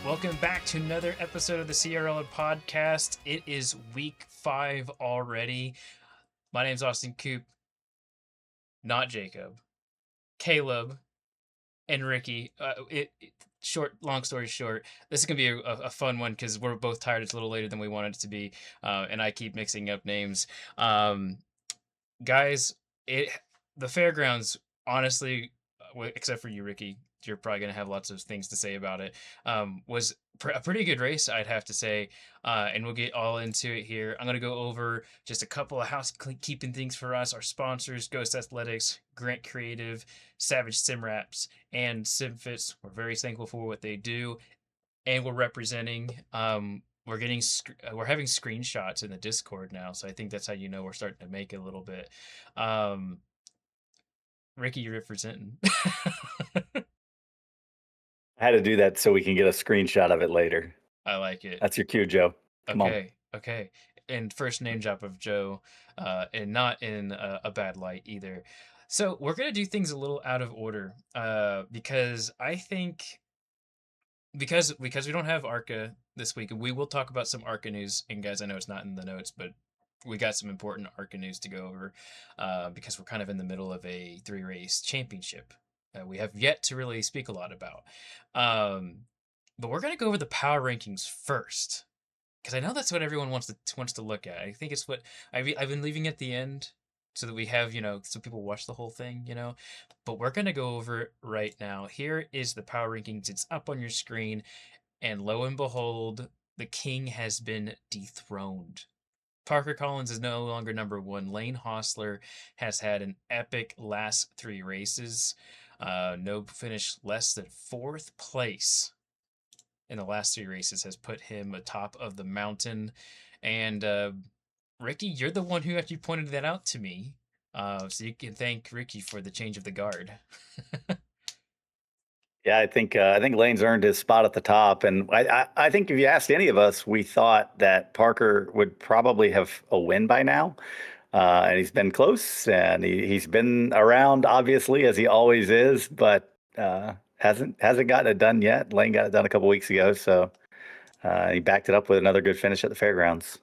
Welcome back to another episode of the CRL podcast. It is week 5 already. My name's Austin Coop, not Jacob, Caleb, and Ricky. Long story short, this is gonna be a fun one because we're both tired. It's a little later than we wanted it to be, and I keep mixing up names. Guys, it the fairgrounds, honestly, except for you, Ricky, you're probably gonna have lots of things to say about it. Was a pretty good race, I'd have to say, and we'll get all into it here. I'm gonna go over just a couple of housekeeping things for us. Our sponsors: Ghost Athletics, Grant Creative, Savage Sim Wraps, and SimFits. We're very thankful for what they do, and we're representing. We're having screenshots in the Discord now, so I think that's how you know we're starting to make it a little bit. Um, Ricky, you're representing. I had to do that so we can get a screenshot of it later. I like it. That's your cue, Joe. Come on. Okay. And first name drop of Joe, and not in a bad light either. So we're gonna do things a little out of order, because I think because we don't have Arca this week, and we will talk about some Arca news. And guys, I know it's not in the notes, but we got some important Arca news to go over, because we're kind of in the middle of a 3-race championship. We have yet to really speak a lot about, um, but we're gonna go over the power rankings first because I know that's what everyone wants to look at. I think it's what I've been leaving at the end so that we have, so people watch the whole thing. But we're gonna go over it right now. Here is the power rankings. It's up on your screen, and lo and behold, the king has been dethroned. Parker Collins is no longer number one. Lane Hostler has had an epic last 3 races. No finish less than 4th place in the last 3 races has put him atop of the mountain. And Ricky, you're the one who actually pointed that out to me. So you can thank Ricky for the change of the guard. Yeah, I think Lane's earned his spot at the top, and I think if you asked any of us, we thought that Parker would probably have a win by now, and he's been close, and he's been around obviously as he always is, but hasn't gotten it done yet. Lane got it done a couple weeks ago, so he backed it up with another good finish at the fairgrounds.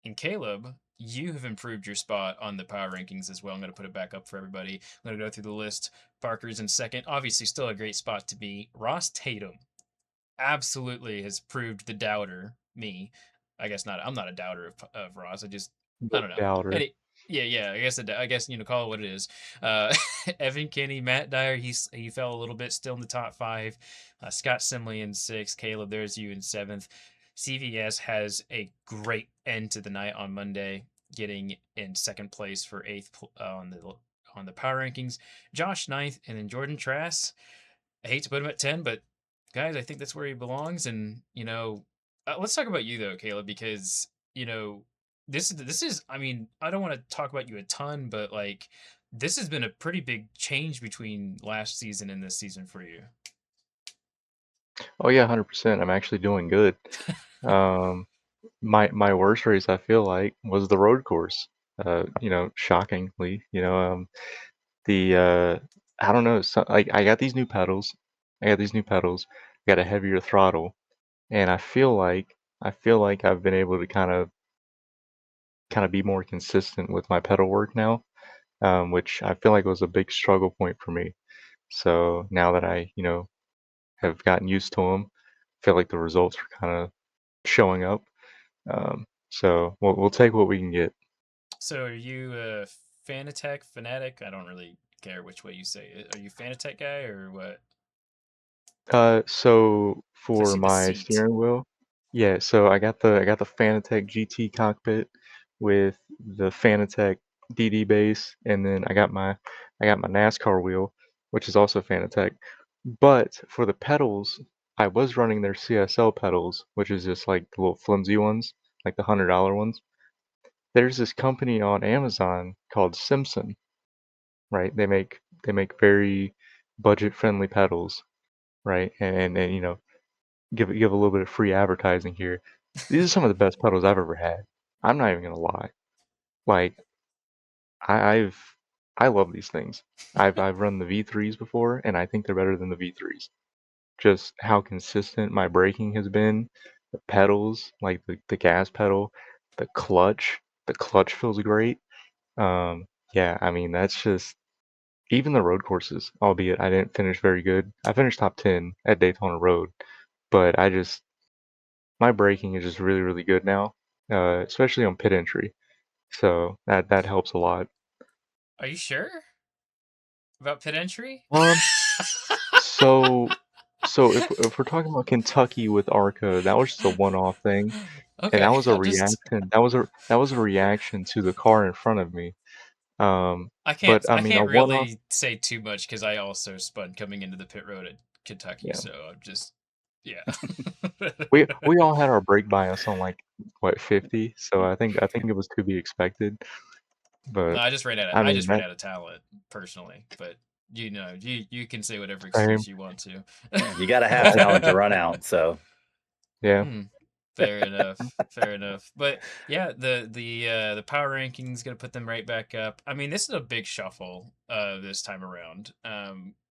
And Caleb, you have improved your spot on the power rankings as well. I'm going to put it back up for everybody. I'm going to go through the list. Parker's in second. Obviously, still a great spot to be. Ross Tatum absolutely has proved the doubter, me. I guess not. I'm not a doubter of Ross. I The don't know. doubter. Yeah. I guess call it what it is. Uh, Evan Kinney, Matt Dyer. He fell a little bit, still in the top 5. Scott Simley in 6th. Caleb, there's you in 7th. CVS has a great end to the night on Monday, getting in 2nd place for 8th on the power rankings. Josh 9th, and then Jordan Trass. I hate to put him at 10, but guys, I think that's where he belongs. And let's talk about you though, Caleb, because this is. I mean, I don't want to talk about you a ton, but like this has been a pretty big change between last season and this season for you. Oh yeah, 100%. I'm actually doing good. Um, my worst race I feel like was the road course. Shockingly, the I don't know. So, like I got these new pedals. I got these new pedals. I got a heavier throttle, and I feel like I've been able to kind of be more consistent with my pedal work now, which I feel like was a big struggle point for me. So now that I have gotten used to them, I feel like the results are kind of showing up. So we'll take what we can get. So, are you a Fanatec fanatic? I don't really care which way you say it. Are you Fanatec guy or what? So Because I for see the my seat. steering wheel, yeah. So I got the Fanatec GT cockpit with the Fanatec DD base, and then I got my NASCAR wheel, which is also Fanatec. But for the pedals, I was running their CSL pedals, which is just like the little flimsy ones, like the $100 ones. There's this company on Amazon called Simpson, right? They make very budget-friendly pedals, right? And give a little bit of free advertising here. These are some of the best pedals I've ever had. I'm not even gonna lie. Like I've I love these things. I've run the V3s before, and I think they're better than the V3s. just how consistent my braking has been. The pedals, like the gas pedal, the clutch feels great. Um, yeah, I mean that's just even the road courses, albeit I didn't finish very good. I finished top 10 at Daytona Road, but my braking is just really, really good now, especially on pit entry. So that helps a lot. Are you sure about pit entry? Um, so if we're talking about Kentucky with ARCA, that was just a one-off thing, and that Okay, was a I'm just reaction. That was a reaction to the car in front of me. But I I mean, a can't one-off, really say too much because I also spun coming into the pit road at Kentucky, yeah. so I'm just yeah. We all had our brake bias on like what 50, so I think it was to be expected. No, But I I mean just ran that out of talent personally, but you can say whatever same. excuse you want to. Yeah, you got to have talent to run out. So Yeah. Hmm. Fair enough. Fair enough. But yeah, the power rankings gonna put them right back up. I mean, this is a big shuffle this time around.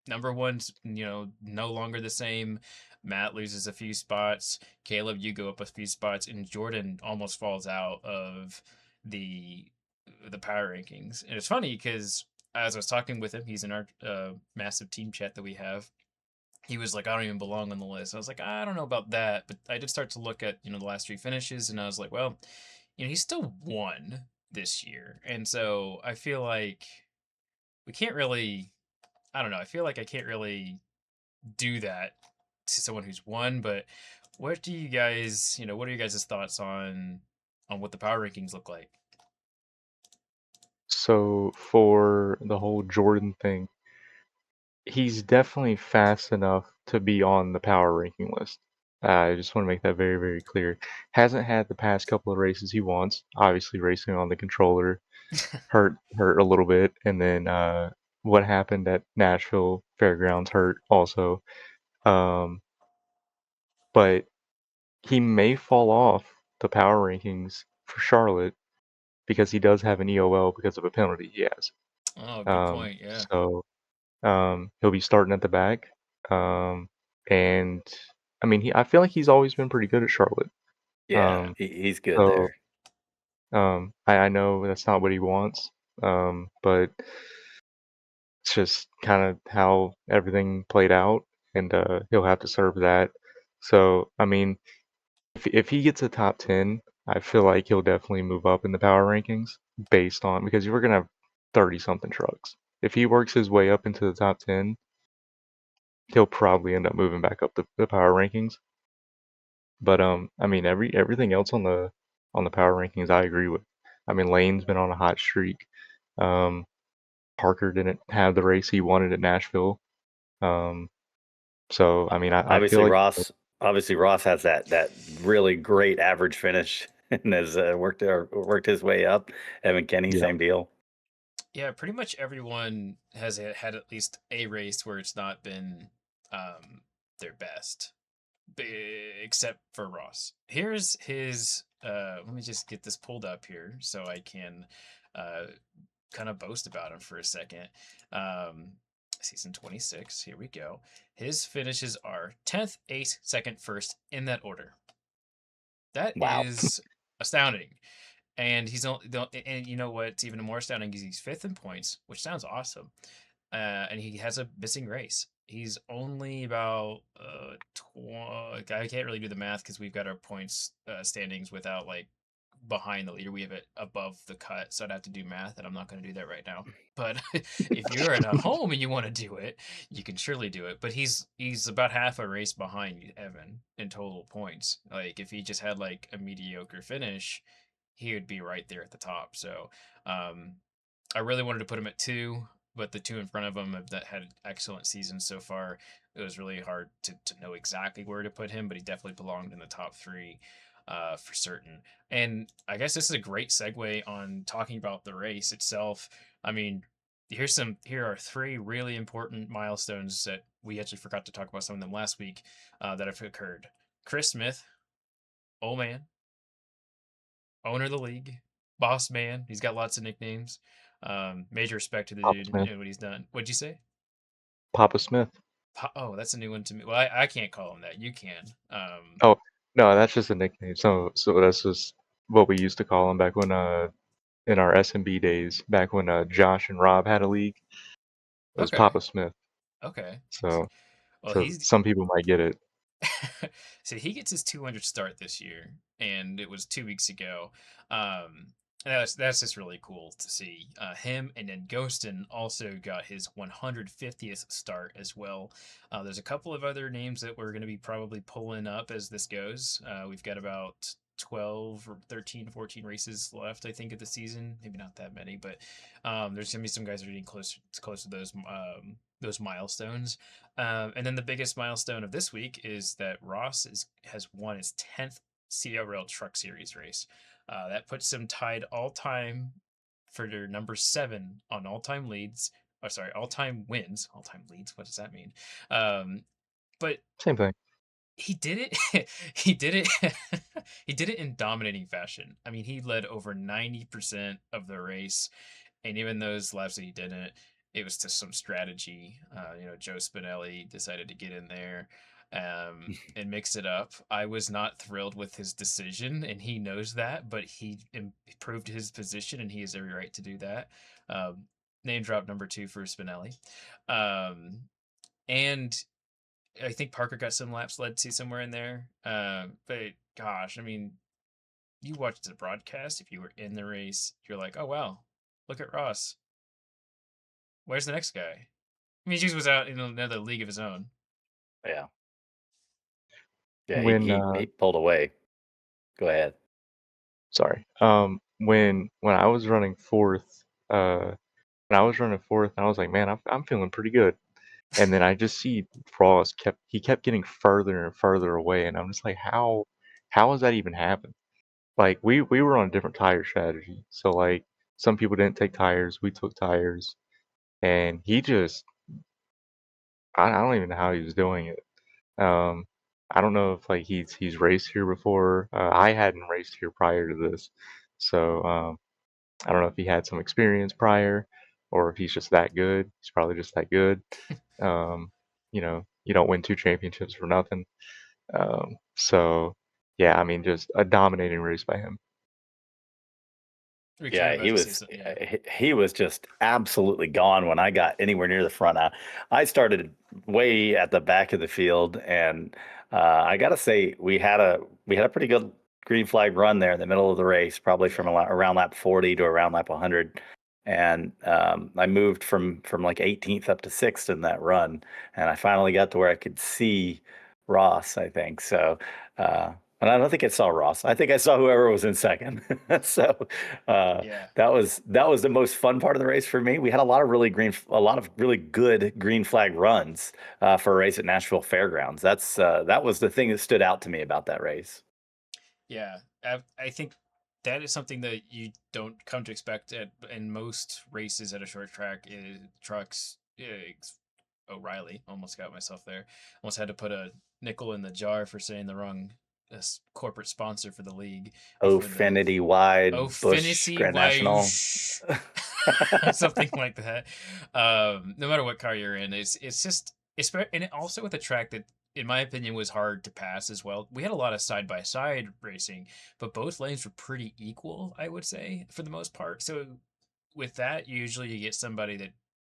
Number one's, no longer the same. Matt loses a few spots. Caleb, you go up a few spots, and Jordan almost falls out of the the power rankings. And it's funny because as I was talking with him, he's in our massive team chat that we have. He was like, I don't even belong on the list. I was like, I don't know about that, but I did start to look at the last three finishes, and I was like, well, he still won this year, and so I feel like we can't really. I don't know. I feel like I can't really do that to someone who's won. But what do you guys, what are you guys' thoughts on what the power rankings look like? So for the whole Jordan thing, he's definitely fast enough to be on the power ranking list. I just want to make that very, very clear. Hasn't had the past couple of races he wants. Obviously, racing on the controller hurt a little bit, and then what happened at Nashville Fairgrounds hurt also. Um, but he may fall off the power rankings for Charlotte because he does have an EOL because of a penalty he has. Oh, good point. Yeah. So he'll be starting at the back. And I mean, I feel like he's always been pretty good at Charlotte. yeah, Um, he's good so there. I know that's not what he wants, but it's just kind of how everything played out, and he'll have to serve that. So I mean, if he gets a top 10, I feel like he'll definitely move up in the power rankings based on because we're gonna have 30 something trucks. If he works his way up into the top 10, he'll probably end up moving back up the power rankings. But I mean everything else on the power rankings I agree with. I mean Lane's been on a hot streak. Um, Parker didn't have the race he wanted at Nashville. Um, so I mean I feel Obviously, like Ross has that really great average finish and has worked his way up. Evan Kenny, yeah, same deal. Yeah, pretty much everyone has had at least a race where it's not been um, their best, except for Ross. Here's his. Let me just get this pulled up here so I can uh, kind of boast about him for a second. Um, Season 26. Here we go. His finishes are 10th, 8th, 2nd, 1st in that order. That Wow. is astounding. And he's only, and you know what's even more astounding is he's fifth in points, which sounds awesome. And he has a missing race. He's only about I can't really do the math because we've got our points standings without like behind the leader. We have it above the cut, so I'd have to do math, and I'm not going to do that right now. But if you're at a home and you want to do it, you can surely do it. But he's about half a race behind Evan in total points. Like if he just had like a mediocre finish, he would be right there at the top. So um, I really wanted to put him at two, but the two in front of him have that had excellent seasons so far. It was really hard to know exactly where to put him, but he definitely belonged in the top three for certain. And I guess this is a great segue on talking about the race itself. I mean, here are three really important milestones that we actually forgot to talk about some of them last week that have occurred. Chris Smith, old man, owner of the league, boss man. He's got lots of nicknames. Major respect to the Papa dude Smith. and what he's done. What'd you say? Papa Smith. Oh, that's a new one to me. Well, I can't call him that. You can. Oh, no, that's just a nickname. So that's just what we used to call him back when in our SMB days, back when Josh and Rob had a league. It was Okay. Papa Smith. Okay. So Well, so he's some people might get it. so he gets his 200 start this year, and it was 2 weeks ago. Um, and that's just really cool to see. Him and then Ghostin also got his 150th start as well. There's a couple of other names that we're going to be probably pulling up as this goes. We've got about 12 or 13, 14 races left, I think, of the season. Maybe not that many, but there's going to be some guys that are getting close to those milestones. And then the biggest milestone of this week is that has won his 10th CRL Truck Series race. That puts him tied all time for their number 7 on all time leads. Oh, sorry, all time wins. All time leads. What does that mean? But Same thing. he did it. He did it. He did it in dominating fashion. I mean, he led over 90% of the race, and even those laps that he didn't, it was just some strategy. Joe Spinelli decided to get in there and mix it up. I was not thrilled with his decision, and he knows that, but he improved his position, and he has every right to do that. Um, Name drop number 2 for Spinelli. Um, and I think Parker got some laps led to somewhere in there. But gosh, I mean, you watched the broadcast. If you were in the race, you're like, oh wow, look at Ross. Where's the next guy? I mean, Jesus was out in another league of his own. Yeah. Yeah, he When he he pulled away. Go ahead. sorry. When I was running fourth, I was like, man, I'm feeling pretty good. And then I just see Frost kept getting further and further away, and I'm just like, how has that even happened? Like we were on a different tire strategy, so like some people didn't take tires, we took tires, and he just I don't even know how he was doing it. Um, I don't know if like he's raced here before. I hadn't raced here prior to this, so I don't know if he had some experience prior, or if he's just that good. He's probably just that good. Um, you don't win 2 championships for nothing. So yeah, I mean, just a dominating race by him. Ricky, you're Yeah, about he to say was something. Yeah. he was just absolutely gone when I got anywhere near the front. I started way at the back of the field, and I got to say we had a pretty good green flag run there in the middle of the race, probably from Yeah. around lap 40 to around lap 100. And I moved from like 18th up to 6th in that run, and I finally got to where I could see Ross, I think. So, and I don't think I saw Ross. I think I saw whoever was in second. So, uh, Yeah. that was the most fun part of the race for me. We had a lot of really good green flag runs for a race at Nashville Fairgrounds. That was the thing that stood out to me about that race. Yeah. I think that is something that you don't come to expect in most races at a short track. Trucks. O'Reilly. Almost got myself there. Almost had to put a nickel in the jar for saying the wrong corporate sponsor for the league Oh, before the Finity Wide Bush Finity Grand National. Wayoosh. Something like that. No matter what car you're in, it's just and also with a track that, in my opinion, was hard to pass as well. We had a lot of side by side racing, but both lanes were pretty equal, I would say, for the most part. So with that, usually you get somebody that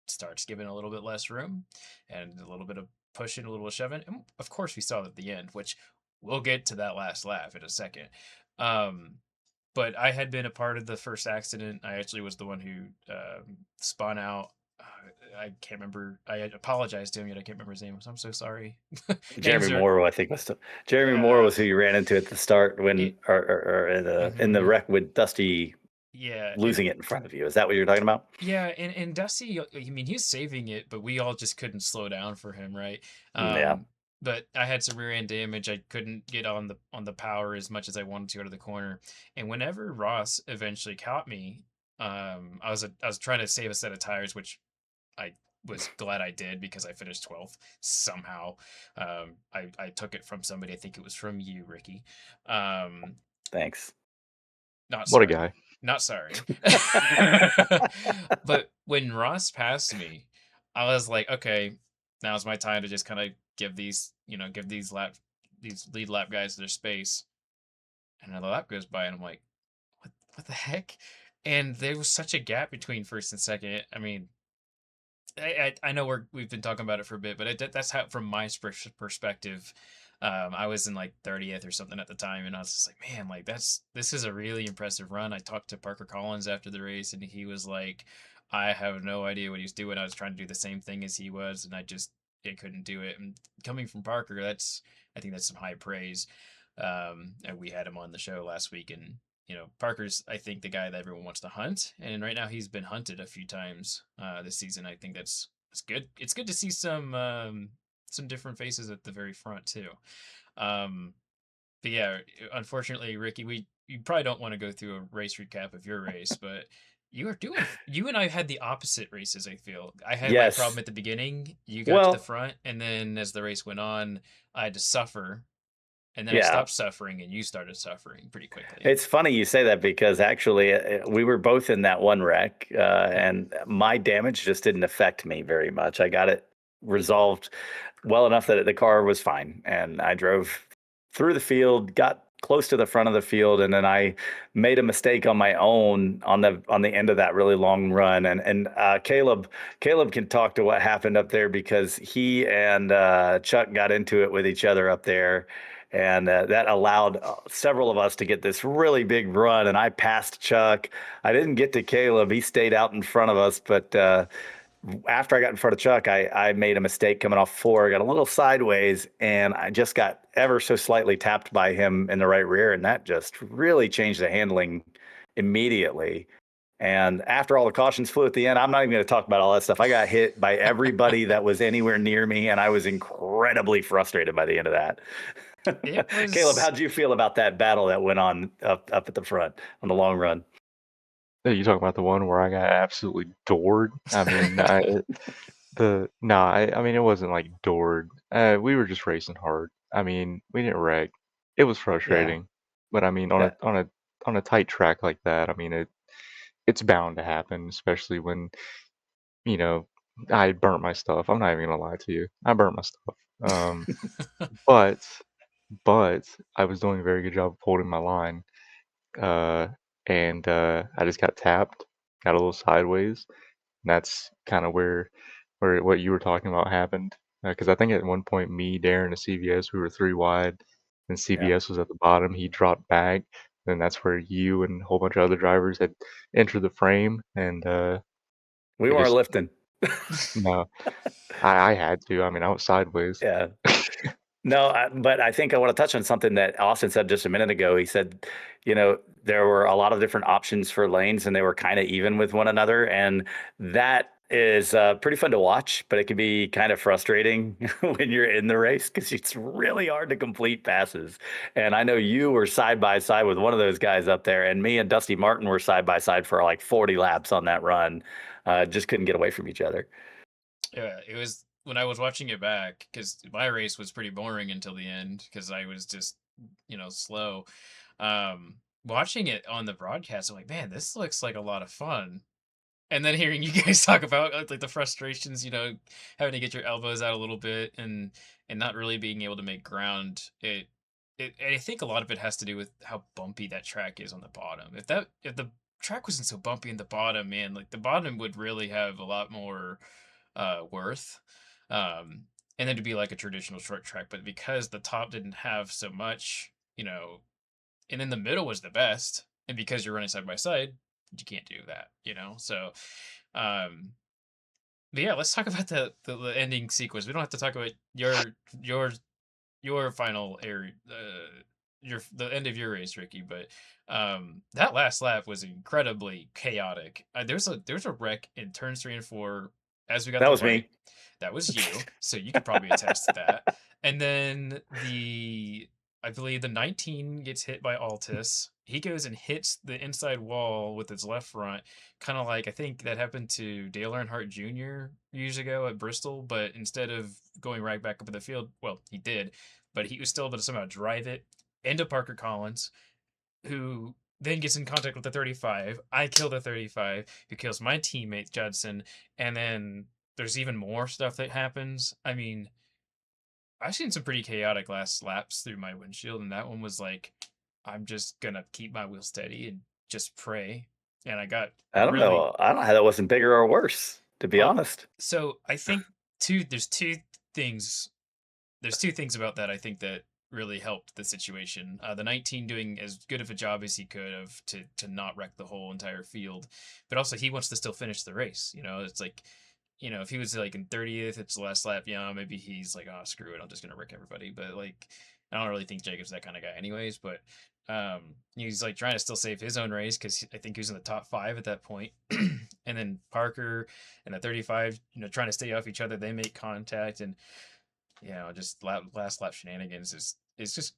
starts giving a little bit less room and a little bit of pushing, a little shoving. And of course, we saw that at the end, which we'll get to that last lap in a second. Um, but I had been a part of the first accident. I actually was the one who spun out. I can't remember. I apologized to him, yet I can't remember his name. So I'm so sorry. Jeremy Names are Moore, I think Jeremy Moore uh, was who you ran into at the start it. when or in the Mhm. wreck with Dusty Yeah, and losing it in front of you. Is that what you're talking about? yeah, and Dusty, I mean, he's saving it, but we all just couldn't slow down for him, right? Yeah. But I had some rear end damage. I couldn't get on the power as much as I wanted to out of the corner. And whenever Ross eventually caught me, I was trying to save a set of tires, which I was glad I did because I finished 12th somehow. I took it from somebody. I think it was from you, Ricky. Um, Thanks. Not What a sorry. guy. Not sorry. But when Ross passed me, I was like, okay, now's my time to just kind of give these lead lap guys their space. And another lap goes by, and I'm like, what the heck? And there was such a gap between first and second. I mean, I know we've been talking about it for a bit, but that's how, from my perspective, I was in like 30th or something at the time, and I was just like, man, like this is a really impressive run. I talked to Parker Collins after the race, and he was like, I have no idea what he's doing. I was trying to do the same thing as he was, and I couldn't do it. And coming from Parker, I think that's some high praise. And we had him on the show last week, and Parker's, I think, the guy that everyone wants to hunt, and right now he's been hunted a few times this season. I think that's good. It's good to see some different faces at the very front too. Um, but yeah, unfortunately, Ricky, you probably don't want to go through a race recap of your race, but you and I had the opposite races. I feel I had my problem Yes. at the beginning. You got to the Well, front, and then as the race went on, I had to suffer, and then I yeah. stopped suffering, and you started suffering pretty quickly. It's funny you say that because actually we were both in that one wreck, Hmm. and my damage just didn't affect me very much. I got it resolved well enough that the car was fine, and I drove through the field, got close to the front of the field, and then I made a mistake on my own on the end of that really long run. And Caleb can talk to what happened up there because he and Chuck got into it with each other up there, and that allowed several of us to get this really big run. And I passed Chuck. I didn't get to Caleb. He stayed out in front of us. But after I got in front of Chuck, I made a mistake coming off four, got a little sideways, and I just got ever so slightly tapped by him in the right rear. And that just really changed the handling immediately. And after all the cautions flew at the end, I'm not even going to talk about all that stuff. I got hit by everybody that was anywhere near me, and I was incredibly frustrated by the end of that. It Caleb, was how'd you feel about that battle that went on up at the front on the long run? Yeah, you talking about the one where I got absolutely doored? I mean, I mean, it wasn't like doored. We were just racing hard. I mean, we didn't wreck. It was Yeah, frustrating, but I mean, yeah. on a tight track like that, I mean, it's bound to happen, especially when you know I burnt my stuff. I'm not even gonna lie to you. I burnt my stuff. But but I was doing a very good job of holding my line. Uh, and I just got tapped, got a little sideways. And that's kind of where what you were talking about happened. Because I think at one point, me, Darren, and CVS, we were three wide, and Yeah. CVS was at the bottom. He dropped back, and that's where you and a whole bunch of other drivers had entered the frame, and We it weren't just lifting. no, I had to. I mean, I was sideways. Yeah. No, but I think I want to touch on something that Austin said just a minute ago. He said, there were a lot of different options for lanes and they were kind of even with one another. And that is pretty fun to watch, but it can be kind of frustrating when you're in the race because it's really hard to complete passes. And I know you were side by side with one of those guys up there, and me and Dusty Martin were side by side for like 40 laps on that run. Just couldn't get away from each other. Yeah, it was when I was watching it back, because my race was pretty boring until the end because I was just, slow. Watching it on the broadcast, I'm like, man, this looks like a lot of fun. And then hearing you guys talk about like the frustrations, having to get your elbows out a little bit and not really being able to make ground. I think a lot of it has to do with how bumpy that track is on the bottom. If the track wasn't so bumpy in the bottom, man, like the bottom would really have a lot more worth. Um, and then to be like a traditional short track, but because the top didn't have so much, and then the middle was the best, and because you're running side by side, you can't do that, So, um, but yeah, let's talk about the ending sequence. We don't have to talk about your your final air, the end of your race, Ricky. But that last lap was incredibly chaotic. There's a wreck in turns 3 and 4 as we got That the was white. me. That was you, so you could probably attest to that. And then I believe the 19 gets hit by Altus. He goes and hits the inside wall with his left front, kind of like I think that happened to Dale Earnhardt Jr. years ago at Bristol. But instead of going right back up in the field, well, he did, but he was still able to somehow drive it into Parker Collins, who then gets in contact with the 35. I kill the 35, who kills my teammate Judson, and then there's even more stuff that happens. I mean, I've seen some pretty chaotic last laps through my windshield, and that one was like, I'm just gonna keep my wheel steady and just pray. And I got I don't really know. I don't know how that wasn't bigger or worse, to be well. honest. So I think there's things there's two things about that I think that really helped the situation. The 19 doing as good of a job as he could have to not wreck the whole entire field, but also he wants to still finish the race. It's like, if he was like in 30th, it's the last lap. Yeah, maybe he's like, oh screw it, I'm just gonna wreck everybody. But like, I don't really think Jacob's that kind of guy, anyways. But he's like trying to still save his own race because I think he was in the top five at that point. And then Parker and the 35, trying to stay off each other, they make contact, and just last lap shenanigans is just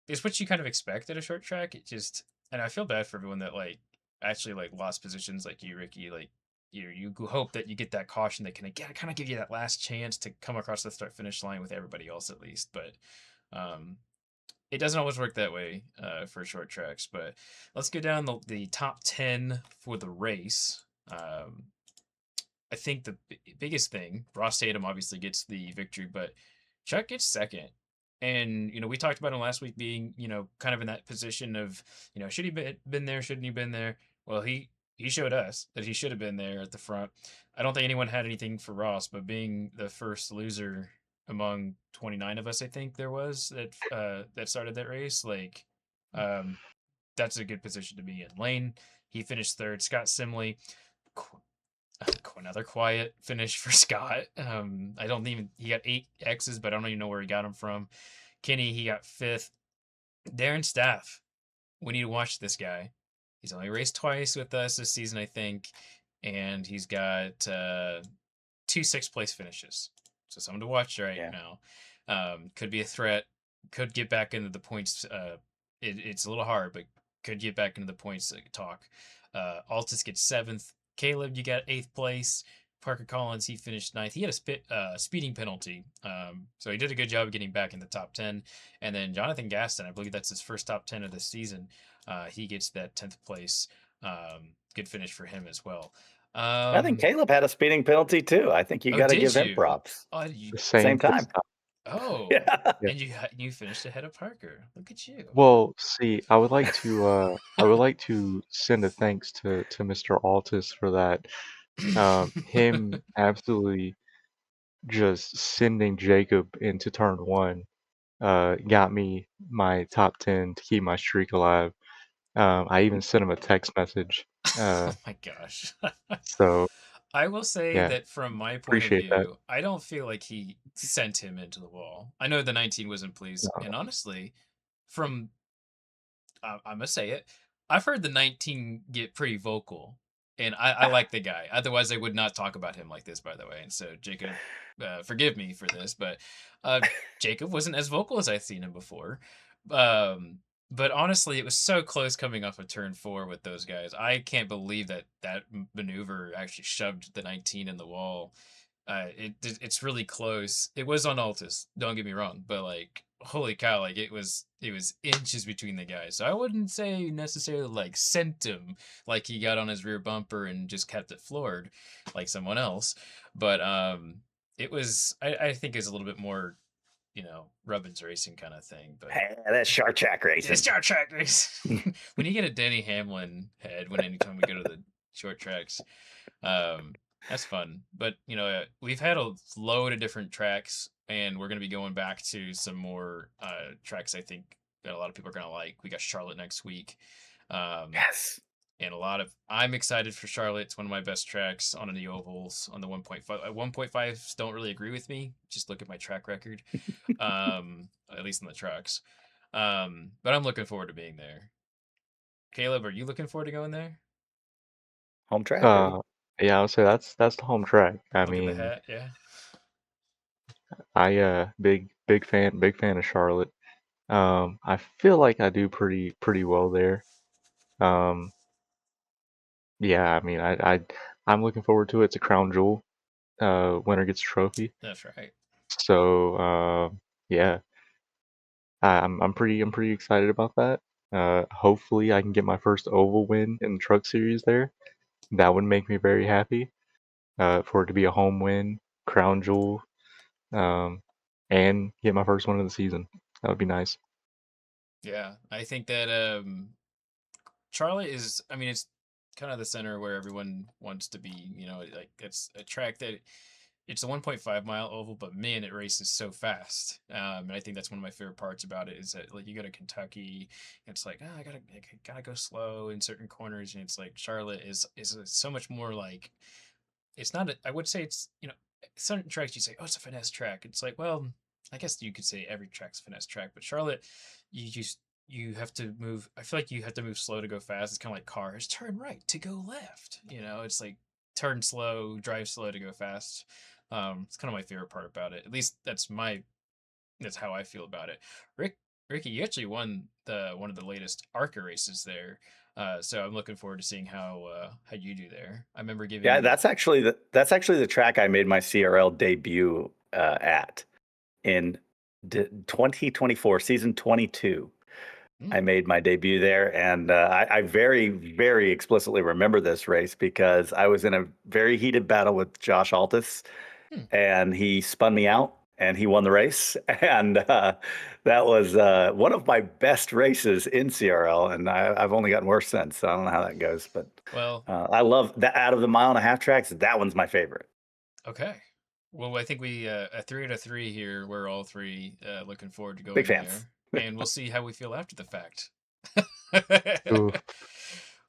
it's what you kind of expect at a short track. It just and I feel bad for everyone that like actually like lost positions like you, Ricky. Like you hope that you get that caution that can kind of give you that last chance to come across the start finish line with everybody else at least. But um, it doesn't always work that way for short tracks. But let's go down the top 10 for the race. I think the biggest thing, Ross Tatum obviously gets the victory, but Chuck gets second. And, we talked about him last week being, kind of in that position of, should he been there? Shouldn't he been there? Well, he showed us that he should have been there at the front. I don't think anyone had anything for Ross, but being the first loser among 29 of us, I think there was that started that race, like, um, that's a good position to be in. Lane, he finished third. Scott Simley, another quiet finish for Scott. I don't even he got 8 X's, but I don't even know where he got them from. Kenny, he got fifth. Darren Staff, we need to watch this guy. He's only raced twice with us this season, I think, and he's got 2 6th place finishes. So someone to watch right Yeah. now. Could be a threat. Could get back into the points. It's a little hard, but could get back into the points talk. Altus gets 7th. Caleb, you got 8th place. Parker Collins, he finished 9th. He had a speeding penalty, so he did a good job of getting back in the top 10. And then Jonathan Gaston, I believe that's his first top 10 of the season. He gets that 10th place. Good finish for him as well. I think Caleb had a speeding penalty too. I think you Oh, got to did give him you? props. Oh, you. The Same same pit time. stop. Oh, Yeah. Yeah. and you finished ahead of Parker. Look at you. Well, see, I would like to send a thanks to Mr. Altus for that. Him absolutely just sending Jacob into turn one got me my top 10 to keep my streak alive. I even sent him a text message. Oh my gosh. So I will say yeah, that from my point of appreciate that. view, I don't feel like he sent him into the wall. I know the 19 wasn't pleased, No, and honestly, from I'm gonna say it. I've heard the 19 get pretty vocal, and I like the guy. Otherwise, I would not talk about him like this, by the way. And so, Jacob, forgive me for this, but uh, Jacob wasn't as vocal as I've seen him before. Um, but honestly, it was so close coming off of turn four with those guys. I can't believe that maneuver actually shoved the 19 in the wall. It's really close. It was on Altus, don't get me wrong, but like holy cow, like it was inches between the guys. So I wouldn't say necessarily like sent him like he got on his rear bumper and just kept it floored like someone else. But it was I think it's a little bit more, Rubbins racing kind of thing. But Hey, that's short track it's racing. Star Trek race. When you get a Denny Hamlin head when anytime we go to the short tracks, that's fun. But we've had a load of different tracks, and we're gonna be going back to some more tracks. I think that a lot of people are gonna like. We got Charlotte next week, um, Yes. and I'm excited for Charlotte. It's one of my best tracks on the ovals on the 1.5. 1.5s don't really agree with me. Just look at my track record, at least in the trucks. But I'm looking forward to being there. Caleb, are you looking forward to going there? Home track, baby. Uh, yeah, I would say that's the home track. I Look at the mean, hat, yeah. I big fan of Charlotte. I feel like I do pretty well there. Um, yeah, I mean, I'm looking forward to it. It's a crown jewel. Winner gets a trophy. That's right. So, yeah, I'm pretty excited about that. Hopefully I can get my first oval win in the truck series there. That would make me very happy. for it to be a home win, crown jewel, um, and get my first one of the season. That would be nice. Yeah, I think that Charlotte is, I mean, it's kind of the center where everyone wants to be. Like it's a track that it's a 1.5 mile oval, but man, it races so fast. And I think that's one of my favorite parts about it is that like you go to Kentucky, it's like I gotta go slow in certain corners, and it's like Charlotte is so much more like it's not. I would say it's certain tracks you say oh it's a finesse track. It's like well I guess you could say every track's a finesse track, but Charlotte you just you have to move. I feel like you have to move slow to go fast. It's kind of like cars. Turn right to go left. It's like turn slow, drive slow to go fast. It's kind of my favorite part about it. At least that's how I feel about it. Ricky, you actually won the one of the latest ARCA races there. So I'm looking forward to seeing how you do there. I remember Yeah, giving. that's actually the track I made my CRL debut at in 2024, season 22. I Mm, made my debut there, and I very, very explicitly remember this race because I was in a very heated battle with Josh Altus, mm. and he spun me out, and he won the race, and that was one of my best races in CRL, and I've only gotten worse since. So I don't know how that goes, but Well, I love that out of the mile and a half tracks. That one's my favorite. okay. Well, I think we a 3 out of 3 here. We're all three looking forward to Big going fans. there, and we'll see how we feel after the fact. Ooh,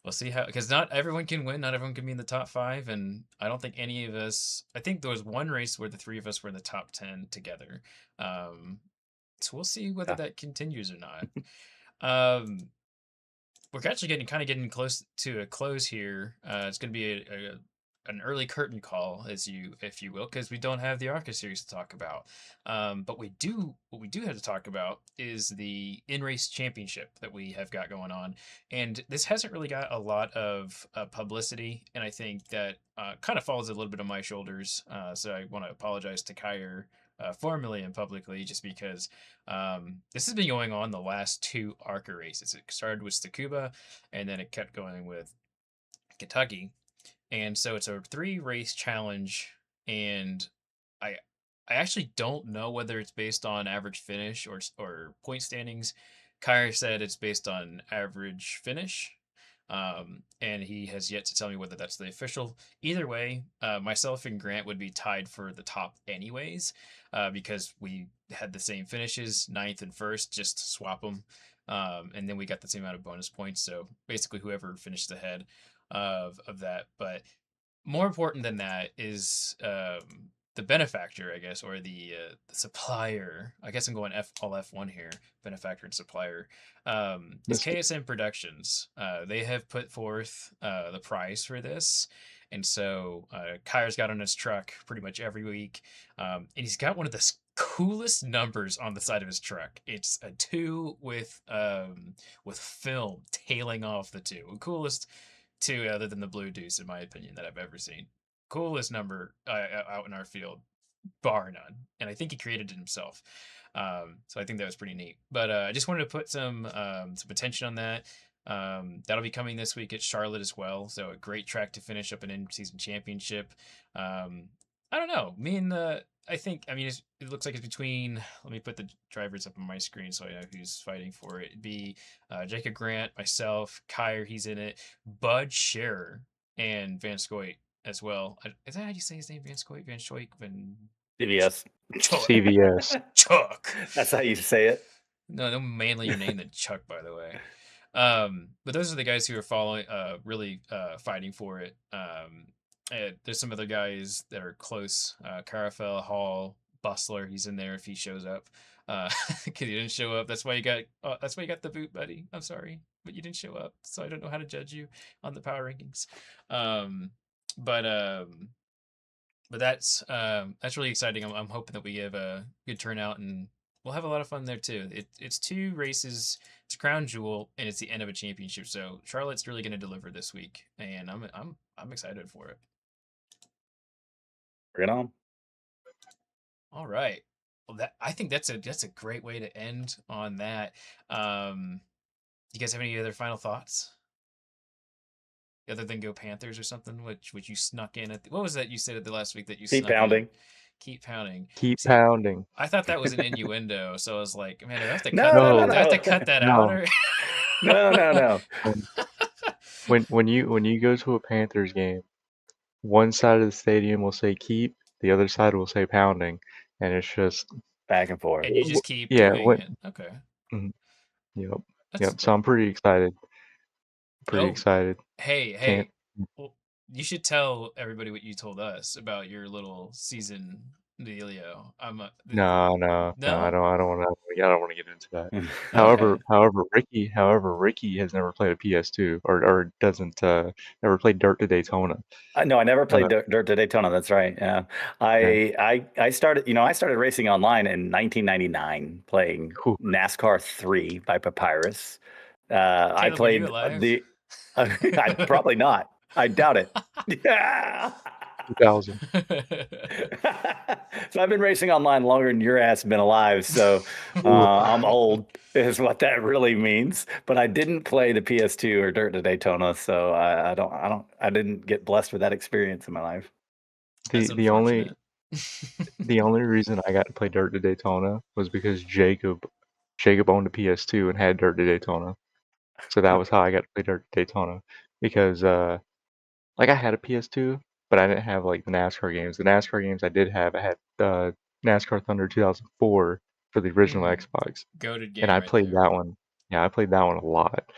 We'll see how because not everyone can win, not everyone can be in the top five, and I don't think any of us. I think there was one race where the three of us were in the top 10 together. Um, so we'll see whether Yeah. that continues or not. Um, we're actually getting close to a close here. It's going to be an early curtain call, as you if you will, because we don't have the Arca series to talk about. But what we do have to talk about is the in race championship that we have got going on, and this hasn't really got a lot of publicity, and I think that kind of falls a little bit on my shoulders. So I want to apologize to Kyer. Formally and publicly, just because this has been going on the last two ARCA races. It started with Stakuba, and then it kept going with Kentucky. And so it's a 3 race challenge, and I I actually don't know whether it's based on average finish or point standings. Kyrie said it's based on average finish. And he has yet to tell me whether that's the official. Either way, myself and Grant would be tied for the top anyways, because we had the same finishes, ninth and first, just swap them. And then we got the same amount of bonus points. So basically, whoever finished ahead of that. But more important than that is the benefactor, I guess, or the supplier. I guess I'm going all F1 here. Benefactor and supplier is Mister. KSM Productions. They have put forth the prize for this, and so Kyre's got on his truck pretty much every week, and he's got one of the coolest numbers on the side of his truck. It's a 2 with film tailing off the 2. Coolest 2 other than the Blue Deuce, in my opinion, that I've ever seen. Coolest number out in our field, bar none. And I think he created it himself. So I think that was pretty neat. But I just wanted to put some attention on that. That'll be coming this week at Charlotte as well. So a great track to finish up an in-season championship. Um, I don't know. I think, I mean, it looks like it's between, let me put the drivers up on my screen so I know who's fighting for it. It'd be Jacob Grant, myself, Kyer, he's in it, Bud Scherer, and Van Scoit as well. Is that how you say his name? Van Scoit? Van Schoik? Van CVS. Chuck? CVS. Chuck. That's how you say it. No manlier name than Chuck, by the way. But those are the guys who are following, really fighting for it. There's some other guys that are close. Carafel, Hall, Bustler. He's in there if he shows up. Because he didn't show up. That's why you got. That's why you got the boot, buddy. I'm sorry, but you didn't show up, so I don't know how to judge you on the power rankings. Um, but um, but that's really exciting. I'm hoping that we have a good turnout and we'll have a lot of fun there too. It's 2 races. It's a crown jewel and it's the end of a championship. So Charlotte's really going to deliver this week, and I'm excited for it. Bring it on. All right. Well, that I think that's a great way to end on that. You guys have any other final thoughts? other than Go Panthers or something, which you snuck in what was that you said at the last week that you Keep snuck in? pounding. Keep pounding. Keep See, pounding. I thought that was an innuendo, so I was like, man, No, no, no, do I have to No, cut that out no. or? no, no, no. When when you go to a Panthers game, one side of the stadium will say keep, the other side will say pounding, and it's just Back and forth. And you just keep yeah. doing it. Okay, Mhm, yep, that's yep. So I'm pretty excited. Pretty oh, excited. hey, Can't. hey. Well, you should tell everybody what you told us about your little season dealio. No, no, no. I No? don't. I don't want to. I don't want to get into that. Okay. Ricky has never played a PS2 or doesn't never played Dirt to Daytona. No, I never played Uh, Dirt to Daytona. That's right. Yeah, yeah. I started. I started racing online in 1999, playing Whew, NASCAR 3 by Papyrus. I Caleb, were you played alive? the. I probably not. I doubt it. Yeah. 2000. So I've been racing online longer than your ass has been alive. So Ooh, I'm old, is what that really means. But I didn't play the PS2 or Dirt to Daytona, so I didn't get blessed with that experience in my life. That's the the only unfortunate. the only reason I got to play Dirt to Daytona was because Jacob owned a PS2 and had Dirt to Daytona. So that was how I got to play Dirt to Daytona because like I had a PS2, but I didn't have like the NASCAR games. The NASCAR games I did have, I had NASCAR Thunder 2004 for the original Xbox, Goated and game I right played there. that one. Yeah, I played that one a lot.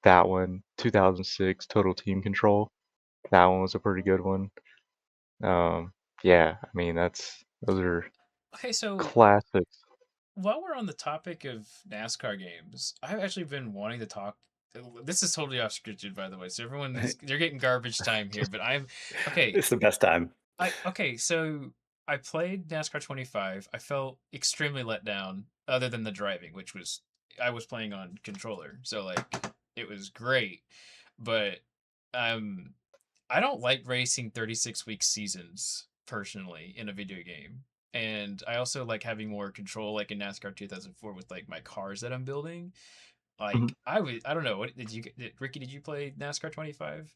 That one, 2006 Total Team Control. That one was a pretty good one. Yeah, I mean those are Okay, so classics. while we're on the topic of NASCAR games, I've actually been wanting to talk. This is totally off scripted, by the way. So they're getting garbage time here. But I'm okay. It's the best time. So I played NASCAR 25. I felt extremely let down, other than the driving, which was I was playing on controller, so like it was great. But um, I don't like racing 36-week seasons personally in a video game. And I also like having more control, like in NASCAR 2004 with like my cars that I'm building. Mhm. Like I don't know. What Ricky? Did you play NASCAR 25?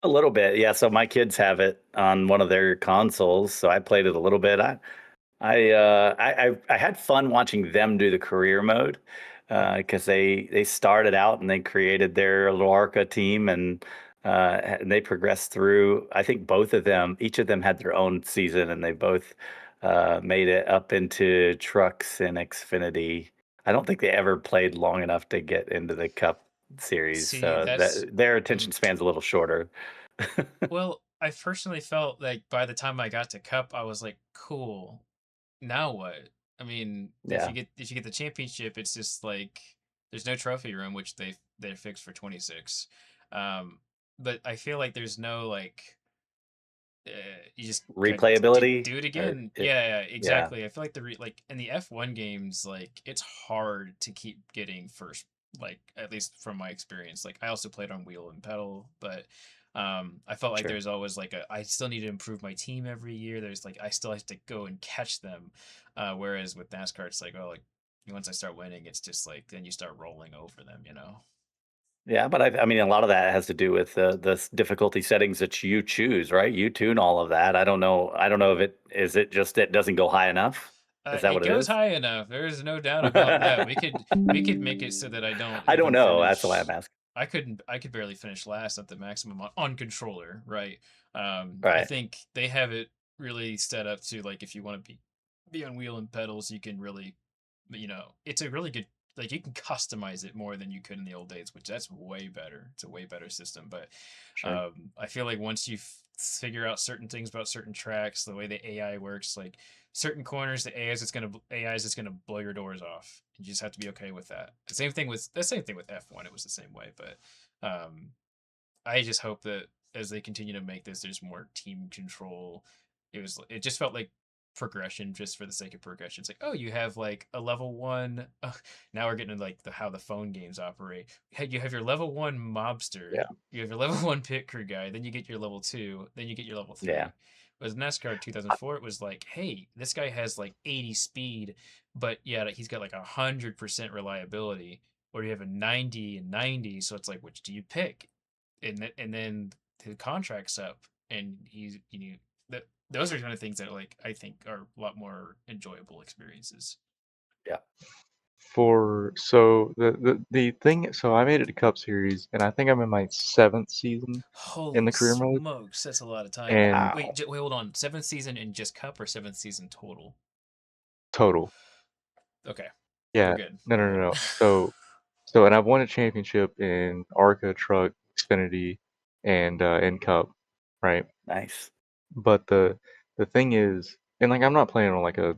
A little bit, yeah. So my kids have it on one of their consoles, so I played it a little bit. I had fun watching them do the career mode because they started out and they created their little ARCA team and they progressed through. I think both of them, each of them had their own season, and they both made it up into trucks and Xfinity. I don't think they ever played long enough to get into the Cup series, See, so that's that their mm, attention span's a little shorter. well, I personally felt like by the time I got to Cup, I was like, cool. Now what? I mean, Yeah, if you get the championship, it's just like there's no trophy room, which they're fixed for 26. Um, but I feel like there's no like uh, you just gotta replayability do it or again. it, Yeah, yeah, exactly. I feel like like in the F1 games, like it's hard to keep getting first. Like at least from my experience, like I also played on wheel and pedal, but I felt like sure. there's always like I still need to improve my team every year. There's like I still have to go and catch them. Whereas with NASCAR, it's like, oh, like once I start winning, it's just like then you start rolling over them, you know. Yeah, but I mean, a lot of that has to do with the difficulty settings that you choose, right? You tune all of that. I don't know. I don't know if it is it just it doesn't go high enough. Is that It what it goes is? high enough. There is no doubt about that. We could make it so that I don't I don't even know. That's why I'm finish. asking. I could barely finish last at the maximum on controller, right? I Right. think they have it really set up to like if you want to be on wheel and pedals, you can really, it's a really good like you can customize it more than you could in the old days, which that's way better. It's a way better system, but Sure. I feel like once you figure out certain things about certain tracks, the way the AI works, like certain corners, AI is just gonna blow your doors off. You just have to be okay with that. The same thing with F1. It was the same way, but um, I just hope that as they continue to make this, there's more team control. It just felt like progression just for the sake of progression. It's like, oh, you have like a level one. Now we're getting to like how the phone games operate. Hey, you have your level one mobster, Yeah. you have your level one pit crew guy, then you get your level two, then you get your level Yeah. three. Whereas NASCAR 2004, it was like, hey, this guy has like 80 speed, but yeah, he's got like 100% reliability. Or you have a 90 and 90, so it's like, which do you pick? and then the contract's up, and he's that those are kind of things that like I think are a lot more enjoyable experiences. Yeah. For so the thing, so I made it to Cup Series, and I think I'm in my seventh season in Holy the career mode, smokes, that's a lot of time. and Wow. Wait, hold on. Seventh season in just Cup or seventh season total? total. Okay, we're Yeah, good. no, We're no, no, good. no. So, and I've won a championship in ARCA, Truck, Xfinity, and in Cup, right? Nice. But the thing is, and like I'm not playing on like a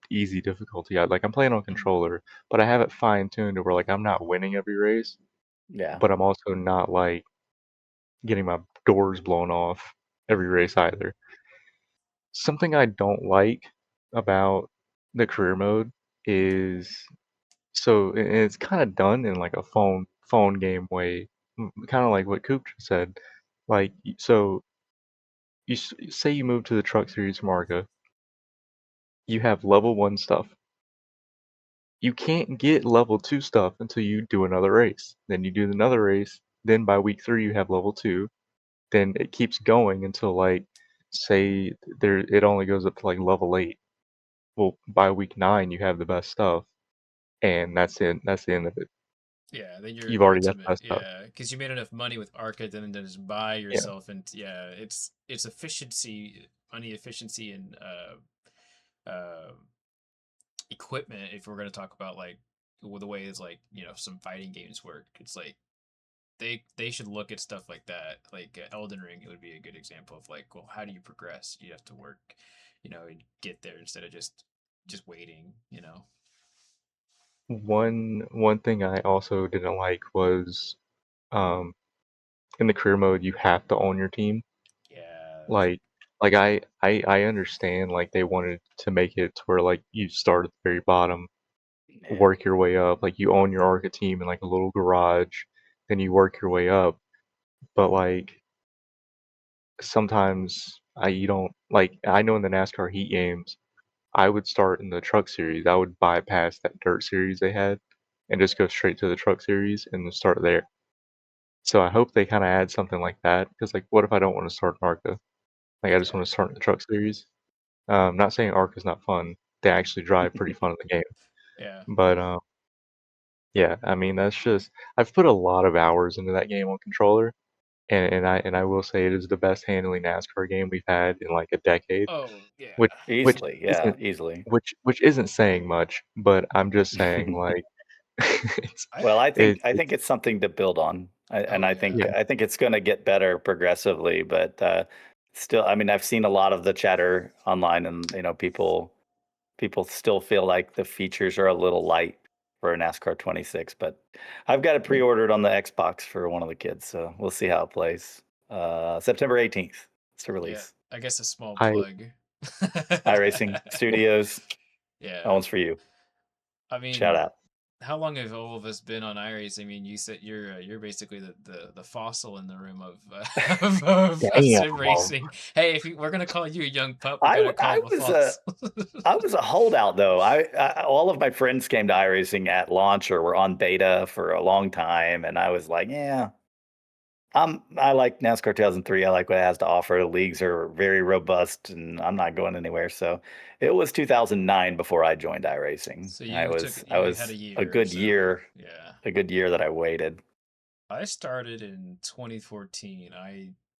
easy difficulty. I'm playing on Mhm. controller, but I have it fine tuned to where like I'm not winning every race, Yeah. but I'm also not like getting my doors blown off every race either. Something I don't like about the career mode is and it's kind of done in like a phone game way, kind of like what Coop just said. So say you move to the Truck Series from ARCA, you have level one stuff. You can't get level two stuff until you do another race. Then you do another race. Then by week 3 you have level two. Then it keeps going until like say it only goes up to like level 8. Well, by week 9 you have the best stuff, and that's it. That's the end of it. Yeah, then you're You've already got the ultimate. best stuff. Yeah, because you made enough money with Arca, then to just buy Yeah. yourself, and yeah, it's efficiency, money efficiency, and equipment. If we're gonna talk about like the way it's like some fighting games work, it's like they should look at stuff like that. Like Elden Ring, it would be a good example of like, well, how do you progress? You have to work, and get there instead of just waiting. One thing I also didn't like was um in the career mode you have to own your team. Yeah, Like I understand like they wanted to make it to where like you start at the very bottom, Yeah. work your way up, like you own your ARCA team in like a little garage, then you work your way up. But like sometimes you don't like I know in the NASCAR heat games, I would start in the truck series. I would bypass that dirt series they had and just go straight to the truck series and then start there. So I hope they kind of add something like that because like what if I don't want to start in ARCA? Like I just yeah, want to start in the truck series. Not saying ARCA is not fun. They actually drive pretty fun in the game. yeah. But yeah, I mean that's just I've put a lot of hours into that game on controller, and I will say it is the best handling NASCAR game we've had in like a decade, Oh yeah. which which Easily. Yeah. isn't Easily. which isn't saying much, but I'm just saying like it's I Well, I it's think it's something to build on, and Oh yeah. yeah. I think it's going to get better progressively. But still, I mean, I've seen a lot of the chatter online, and people still feel like the features are a little light for a NASCAR 26. But I've got it pre-ordered on the Xbox for one of the kids, so we'll see how it plays. September 18th. It's the Yeah. release. I guess a small I plug. iRacing Studios. That Yeah. one's for you. I Shout mean, out. how long have all of us been on iRacing? I mean, you said you're basically the fossil in the room of damn. sim racing. Hey, if we're gonna call you a young pup, we I gotta w- call him a fossil. I was a holdout though. All of my friends came to iRacing at launch or were on beta for a long time, and I was like, yeah, I like NASCAR 2003. I like what it has to offer. The leagues are very robust, and I'm not going anywhere. So it was 2009 before I joined iRacing. So I you had a was year or so. Yeah. a good year that I waited. I started in 2014.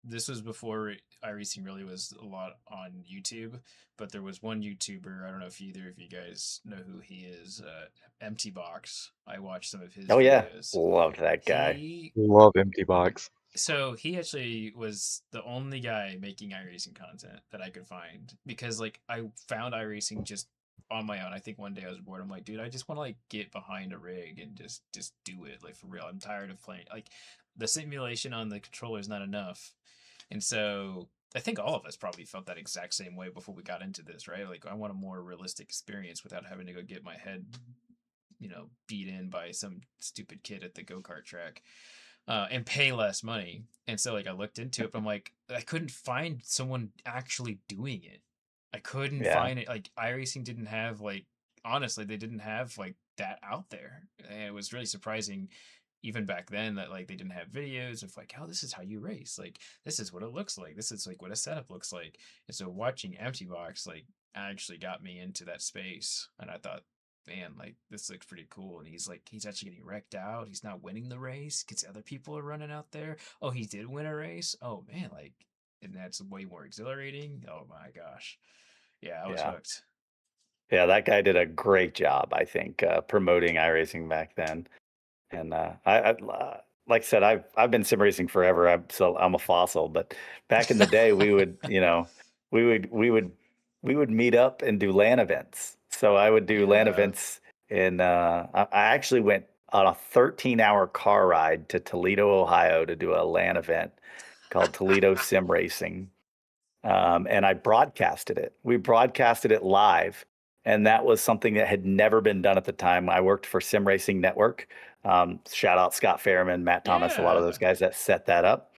This was before iRacing really was a lot on YouTube, but there was one YouTuber. I don't know if either of you guys know who he is. Empty Box. I watched some of his Oh yeah, videos. loved that guy. He Love Empty Box. he actually was the only guy making iRacing content that I could find because like I found iRacing just on my own. I think one day I was bored. I'm like, dude, I just want to like get behind a rig and just do it like for real. I'm tired of playing like the simulation on the controller is not enough. And so I think all of us probably felt that exact same way before we got into this, right? Like I want a more realistic experience without having to go get my head, beat in by some stupid kid at the go-kart track and pay less money. And so like I looked into it, but I'm like I couldn't find someone actually doing it. I couldn't Yeah. find it. Like iRacing didn't have like honestly they didn't have like that out there. And it was really surprising. even back then that like they didn't have videos of like, oh, this is how you race. Like this is what it looks like. This is like what a setup looks like. And so watching Empty Box like actually got me into that space, and I thought, man, like this looks pretty cool. And he's actually getting wrecked out. He's not winning the race because other people are running out there. Oh, he did win a race. Oh man, like, and that's way more exhilarating. Oh my gosh, yeah, I was Yeah. hooked. Yeah, that guy did a great job, I think, promoting iRacing back then. And like I said, I've been sim racing forever. I'm a fossil. But back in the day, we would, we would we would we would meet up and do LAN events. So I would do LAN Yeah. events in. I actually went on a 13-hour car ride to Toledo, Ohio, to do a LAN event called Toledo Sim Racing. And I broadcasted it. We broadcasted it live, and that was something that had never been done at the time. I worked for Sim Racing Network. Shout out Scott Fairman, Matt Thomas, a lot of those Yeah. guys that set that up.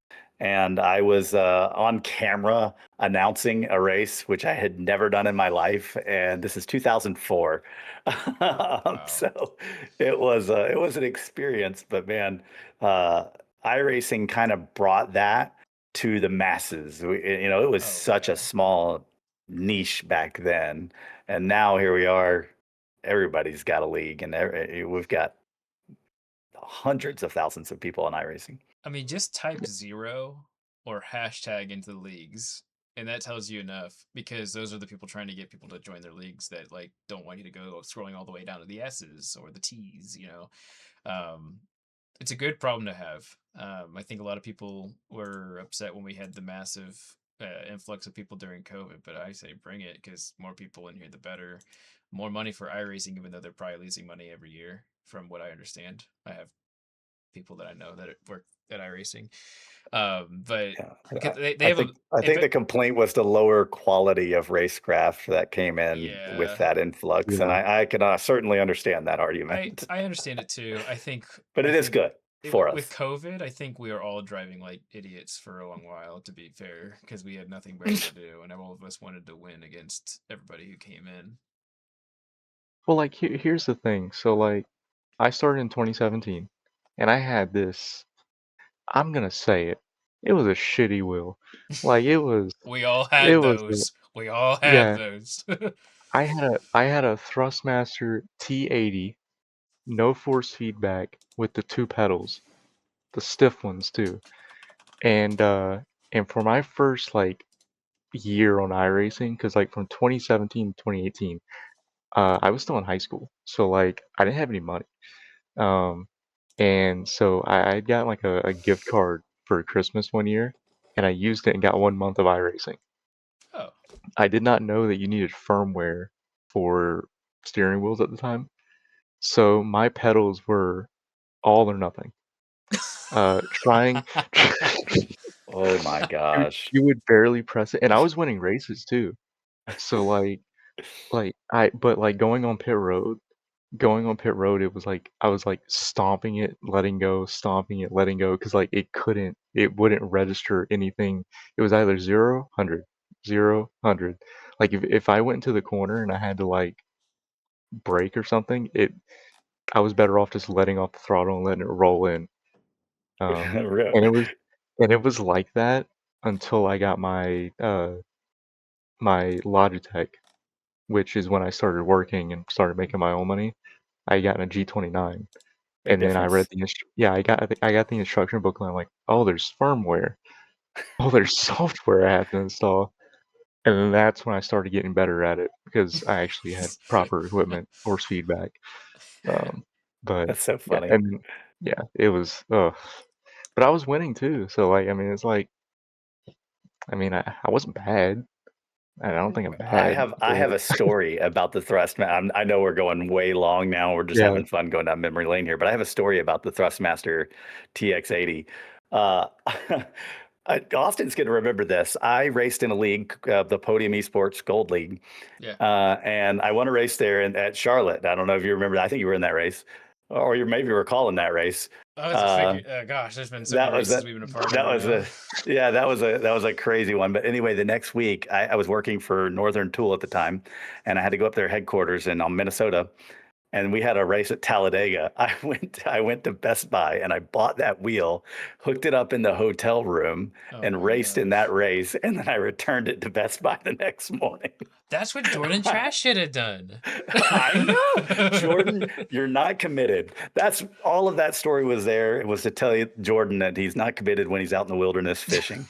And I was on camera announcing a race, which I had never done in my life. And this is 2004. Wow. So it was an experience, but man, uh, iRacing kind of brought that to the masses. It was Oh such a yeah. small niche back then, and now here we are. Everybody's got a league, and we've got hundreds of thousands of people in iRacing. I mean, just type zero or hashtag into the leagues, and that tells you enough because those are the people trying to get people to join their leagues that like don't want you to go scrolling all the way down to the S's or the T's. Um, it's a good problem to have. I think a lot of people were upset when we had the massive influx of people during COVID, but I say bring it because more people in here, the better. More money for iRacing, even though they're probably losing money every year, from what I understand. I have people that I know that work at iRacing, but Yeah, because they I have a think I if think the it complaint was the lower quality of racecraft that came in with yeah. that influx, and Yeah. I can certainly understand that argument. I understand it too. But I it is think good for with us. COVID, I think we were all driving like idiots for a long while, to be fair, because we had nothing better to do, and all of us wanted to win against everybody who came in. Well, like here's the thing. So like I started in 2017 and I had this, I'm gonna say it. It was a shitty wheel. Like We all it had was a, those. We all have yeah, those. I had a Thrustmaster T80, no force feedback with the two pedals, the stiff ones too. And and for my first like year on iRacing, because like from 2017 to 2018, I was still in high school. So like I didn't have any money. Um, and so I got like a gift card for Christmas one year, and I used it and got 1 month of iRacing. Oh. I did not know that you needed firmware for steering wheels at the time, so my pedals were all or nothing. Trying, Oh my you gosh. you would barely press it, and I was winning races too. So but like going on pit road, it was like I was like stomping it, letting go, stomping it, letting go, because like it wouldn't register anything. It was either 0, 100, 0, 100. Like if I went into the corner and I had to like brake or something, I was better off just letting off the throttle and letting it roll in. Um, Real- and it was like that until I got my Logitech, which is when I started working and started making my own money. I got in a G29. Big And then I read difference. yeah, I got the instruction booklet. I'm like, oh, there's firmware. Oh, there's software I have to install. And then that's when I started getting better at it because I actually had proper equipment, force feedback. Um, but That's so yeah, funny. and yeah, it was. But I was winning too, so like, I mean, it's like, I mean, I wasn't bad. I don't think I'm I bad, have I but have a story about the Thrustmaster. I know we're going way long now. We're just yeah, having fun going down memory lane here, but I have a story about the Thrustmaster TX80. Uh, Austin's going to remember this. I raced in a league, the Podium Esports Gold League, Yeah. and I won a race there at Charlotte. I don't know if you remember that. I think you were in that race, or you maybe recalling that race. Oh, it's a Uh, figure. Gosh, there's been so many that was races a we've been a part of, that you was know. a yeah, that was a crazy one. But anyway, the next week I was working for Northern Tool at the time, and I had to go up their headquarters in Minnesota. and we had a race at Talladega. I went to Best Buy and I bought that wheel, hooked it up in the hotel room, Oh and my raced in gosh. that race. And then I returned it to Best Buy the next morning. That's what Jordan Trash should have done. I know, Jordan, you're not committed. That's all of that story was there. It was to tell you, Jordan, that he's not committed when he's out in the wilderness fishing.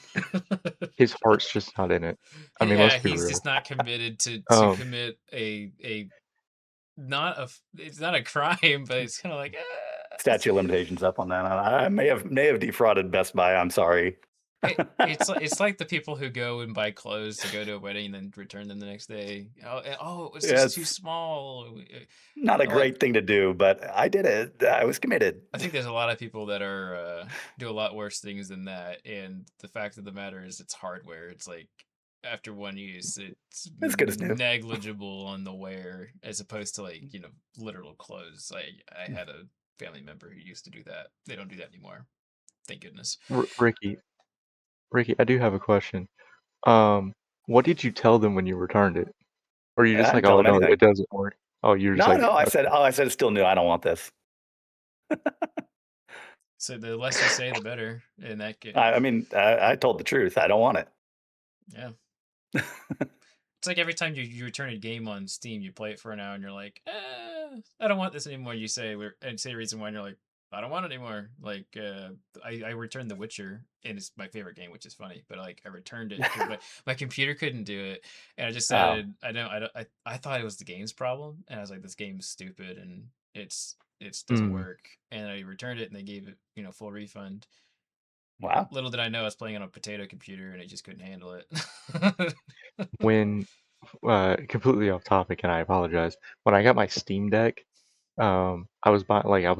His heart's just not in it. I mean, let's Yeah, be he's real. just not committed to Um, commit a not a it's not a crime, but it's kind of like Statute of limitations up on that. I may have defrauded Best Buy. I'm sorry. it's like the people who go and buy clothes to go to a wedding and then return them the next day. Oh, it was Yeah, just too it's small. not a Like great thing to do, but I did it. I was committed. I think there's a lot of people that are do a lot worse things than that, and the fact of the matter is, it's hardware. It's like after one use, it's As good as new. negligible on the wear, as opposed to like literal clothes. I had a family member who used to do that. They don't do that anymore, thank goodness. Ricky, I do have a question. Um, what did you tell them when you returned it? Or you I just like, didn't tell oh them no, anything. it doesn't work. Oh, you're just No, like, no. I said, okay. oh, I said it's still new. I don't want this. So the less you say, the better. In that case, I mean, I told the truth. I don't want it. yeah. It's like every time you return a game on Steam, you play it for an hour and you're like, I don't want this anymore. You say and say a reason why, and you're like, I don't want it anymore. Like I returned The Witcher, and it's my favorite game, which is funny, but like I returned it because my computer couldn't do it, and I just Oh, said I thought it was the game's problem, and I was like, this game's stupid and it doesn't Mm. work, and I returned it and they gave it full refund. wow. Little did I know I was playing on a potato computer and it just couldn't handle it. When completely off topic, and I apologize. When I got my Steam Deck, I was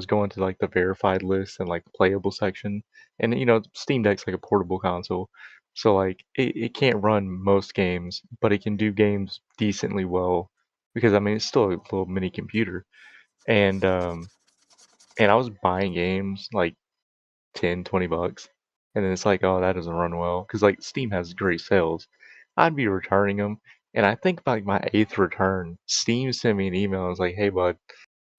going to like the verified list and like the playable section, and Steam Deck's like a portable console, so like it can't run most games, but it can do games decently well because I mean it's still a little mini computer, and and I was buying games like 10, $20, and then it's like, oh, that doesn't run well because like Steam has great sales. I'd be returning them, and I think like my eighth return, Steam sent me an email and was like, hey bud,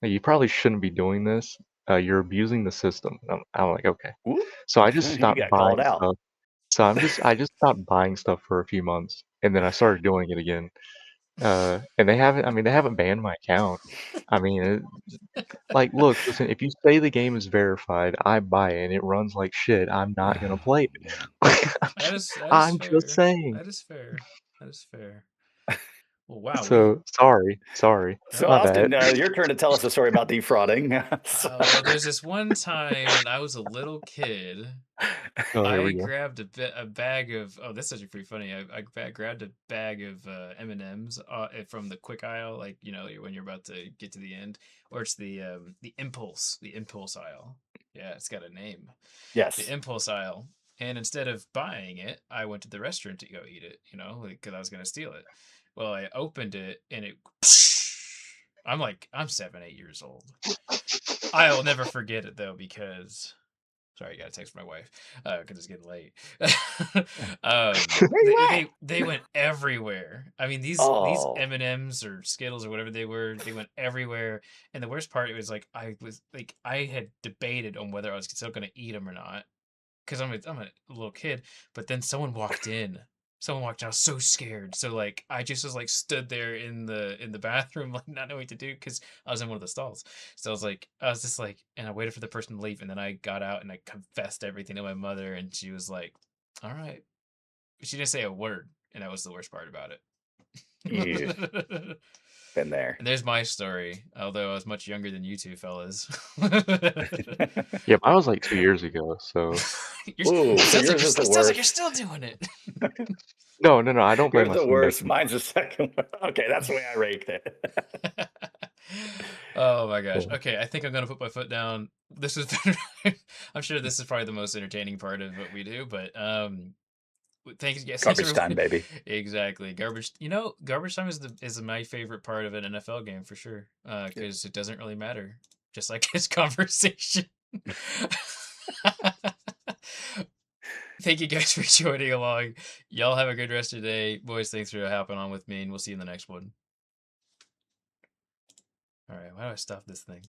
like, you probably shouldn't be doing this. You're abusing the system. I'm like, okay. Whoop. So I just You stopped got called buying out. stuff. So I just stopped buying stuff for a few months, and then I started doing it again. And they haven't banned my account. I mean, like, look, listen, if you say the game is verified, I buy it and it runs like shit, I'm not gonna play it. That is I'm just fair. saying. That is fair. That is fair. Well, wow, So sorry, So, my bad. Austin, your turn to tell us a story about defrauding. well, there's this one time when I was a little kid. Oh, here I we go. grabbed a bag of this is actually pretty funny. I grabbed a bag of M&Ms from the quick aisle, like when you're about to get to the end, or it's the impulse aisle. Yeah, it's got a name, the Yes. impulse aisle. And instead of buying it, I went to the restaurant to go eat it. Because I was gonna steal it. Well, I opened it and it. I'm 7, 8 years old. I'll never forget it though because sorry, I got a text from my wife because it's getting late. Where you at? They went everywhere. I mean, these Oh. M&Ms or Skittles or whatever they were, they went everywhere. And the worst part, it was like I had debated on whether I was still going to eat them or not because I'm a little kid. But then someone walked in. Someone walked in. I was so scared. So like I just was like stood there in the bathroom like not knowing what to do because I was in one of the stalls. So I was just like, and I waited for the person to leave, and then I got out and I confessed everything to my mother, and she was like, "All right." She didn't say a word, and that was the worst part about Yeah, it. been there. And there's my story, although I was much younger than you two fellas. Yeah, mine was like 2 years ago, so Ooh, so yours is the It sounds like you're worst. still doing it. no, I don't blame Yours my the Steam Deck. worst. Mine's the second one. Okay, that's the way I raked it. Oh my gosh. Yeah. Okay, I think I'm gonna put my foot down. This is I'm sure this is probably the most entertaining part of what we do, but thanks, yes, thanks Garbage time, everyone. baby. Exactly. Garbage time is my favorite part of an NFL game for sure. Because it doesn't really matter. Just like this conversation. Thank you guys for joining along. Y'all have a good rest of your day. Boys, thanks for hopping on with me, and we'll see you in the next one. All right, how do I stop this thing?